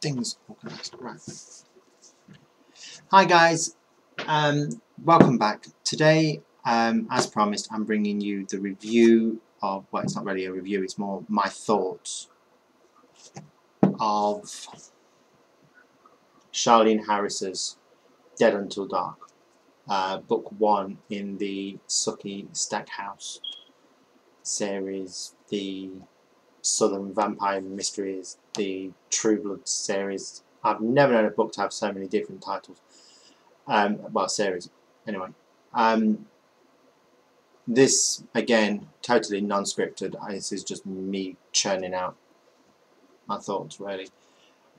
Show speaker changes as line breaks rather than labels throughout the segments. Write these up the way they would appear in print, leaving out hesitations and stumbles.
things organised. Right. Hi guys, welcome back. Today, as promised, I'm bringing you the review of, well, it's not really a review, it's more my thoughts of Charlaine Harris's Dead Until Dark, book 1 in the Sookie Stackhouse series, the Southern Vampire Mysteries, the True Blood series. I've never known a book to have so many different titles. Well, series. Anyway. This, again, totally non-scripted. This is just me churning out my thoughts, really.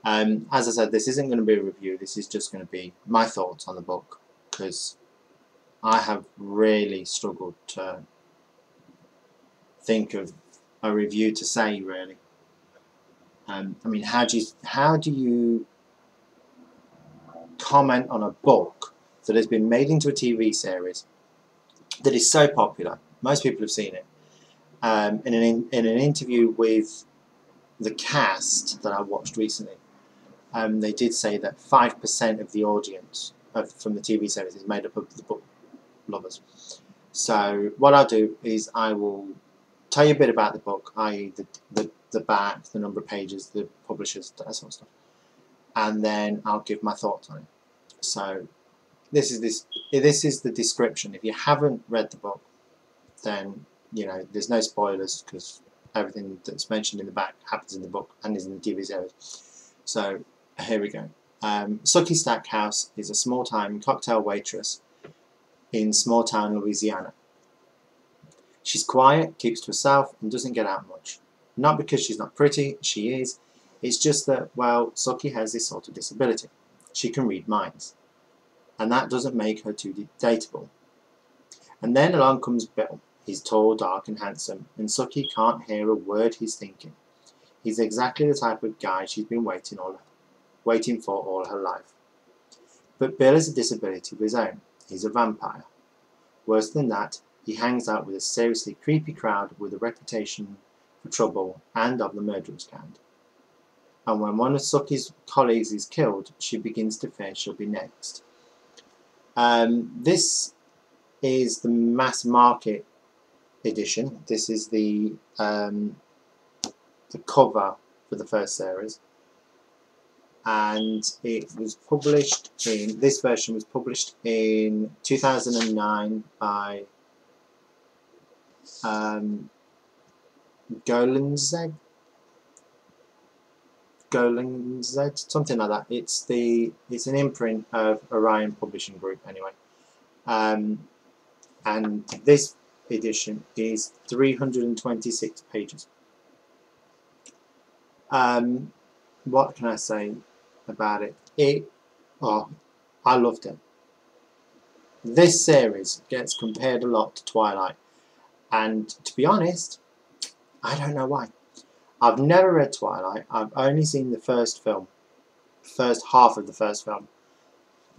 As I said, this isn't going to be a review. This is just going to be my thoughts on the book, because I have really struggled to think of a review to say, really. I mean, how do you comment on a book that has been made into a TV series that is so popular? Most people have seen it. In an interview with the cast that I watched recently, they did say that 5% of the audience from the TV series is made up of the book lovers. So what I'll do is I will tell you a bit about the book, i.e. the back, the number of pages, the publishers, that sort of stuff, and then I'll give my thoughts on it. So this is the description. If you haven't read the book, then you know there's no spoilers, because everything that's mentioned in the back happens in the book and is in the TV series. So here we go. Sookie Stackhouse is a small-time cocktail waitress in small-town Louisiana. She's quiet, keeps to herself, and doesn't get out much. Not because she's not pretty, she is. It's just that, well, Sookie has this sort of disability. She can read minds. And that doesn't make her too dateable. And then along comes Bill. He's tall, dark, and handsome, and Sookie can't hear a word he's thinking. He's exactly the type of guy she's been waiting for all her life. But Bill has a disability of his own. He's a vampire. Worse than that, he hangs out with a seriously creepy crowd with a reputation for trouble and of the murderous kind. And when one of Sookie's colleagues is killed, she begins to fear she'll be next. This is the mass market edition. This is the cover for the first series, and it was published in, this version was published in 2009 by Golanz, something like that. It's an imprint of Orion Publishing Group, anyway. And this edition is 326 pages. What can I say about it? I loved it. This series gets compared a lot to Twilight, and to be honest, I don't know why. I've never read Twilight. I've only seen the first half of the first film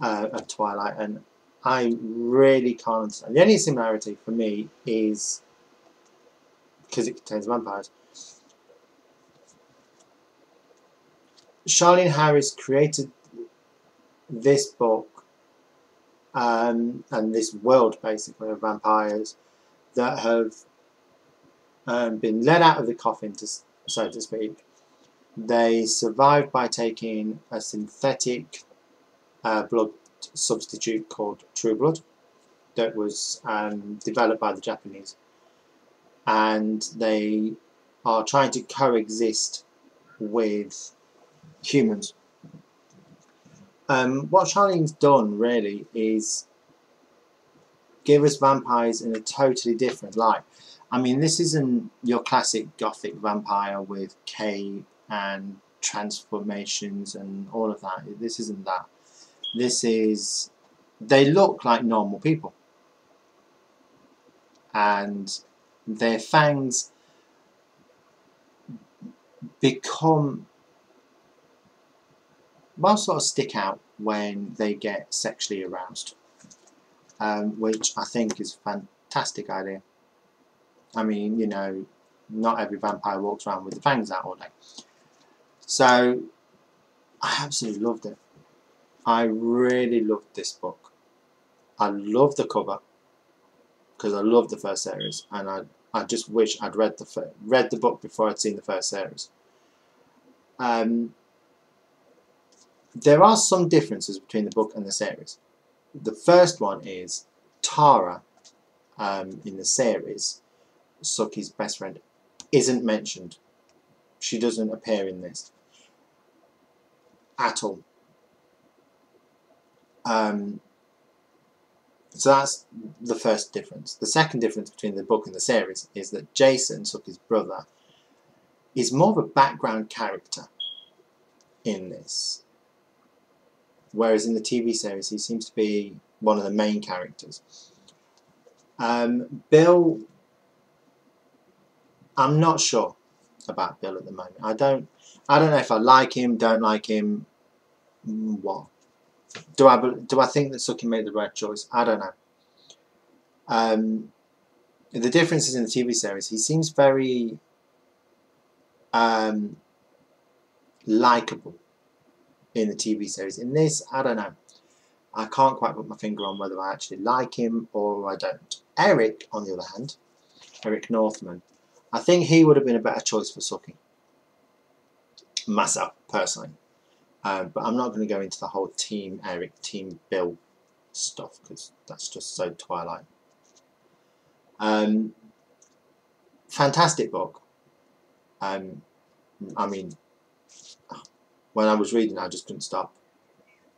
of Twilight, and I really can't understand. The only similarity for me is because it contains vampires. Charlaine Harris created this book and this world, basically, of vampires that have been let out of the coffin, so to speak. They survived by taking a synthetic blood substitute called True Blood that was developed by the Japanese, and they are trying to coexist with humans. What Charlaine's done really is give us vampires in a totally different light. I mean, this isn't your classic gothic vampire with cape and transformations and all of that. This isn't that. This is, they look like normal people, and their fangs become, well, sort of stick out when they get sexually aroused, which I think is a fantastic idea. I mean, you know, not every vampire walks around with the fangs out all day. So I absolutely loved it. I really loved this book. I love the cover because I love the first series, and I just wish I'd read the book before I'd seen the first series. There are some differences between the book and the series. The first one is Tara, in the series, Sookie's best friend, isn't mentioned. She doesn't appear in this at all. So that's the first difference. The second difference between the book and the series is that Jason, Sookie's brother, is more of a background character in this. Whereas in the TV series, he seems to be one of the main characters. Bill, I'm not sure about Bill at the moment. I don't know if I like him, don't like him. What? Do I think that Sookie made the right choice? I don't know. The difference is in the TV series. He seems very likable in the TV series. In this, I don't know. I can't quite put my finger on whether I actually like him or I don't. Eric, on the other hand, Eric Northman, I think he would have been a better choice for Sookie. Myself, personally. But I'm not going to go into the whole Team Eric, Team Bill stuff because that's just so Twilight. Fantastic book. I mean, when I was reading, I just couldn't stop.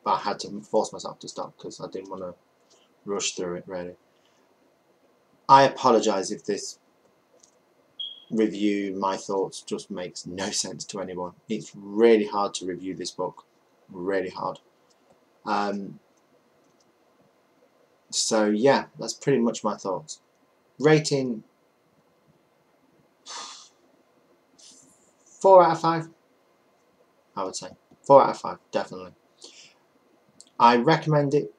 But I had to force myself to stop because I didn't want to rush through it, really. I apologise if this review, my thoughts, just makes no sense to anyone. It's really hard to review this book. Really hard. So yeah, that's pretty much my thoughts. Rating 4 out of 5, I would say. 4 out of 5, definitely. I recommend it,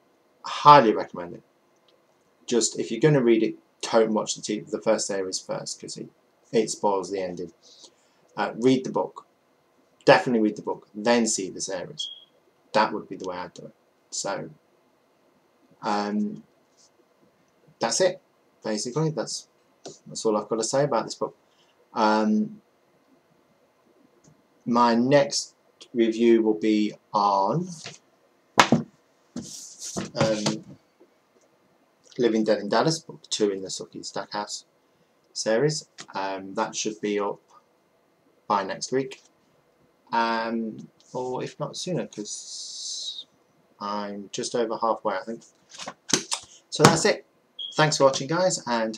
highly recommend it. Just, if you're going to read it, don't watch the first series first, because it spoils the ending. Read the book. Definitely read the book, then see the series. That would be the way I'd do it. So, that's it, basically. That's all I've got to say about this book. My next review will be on Living Dead in Dallas, book 2 in the Sookie Stackhouse series. That should be up by next week, or if not sooner, because I'm just over halfway, I think. So that's it. Thanks for watching, guys, and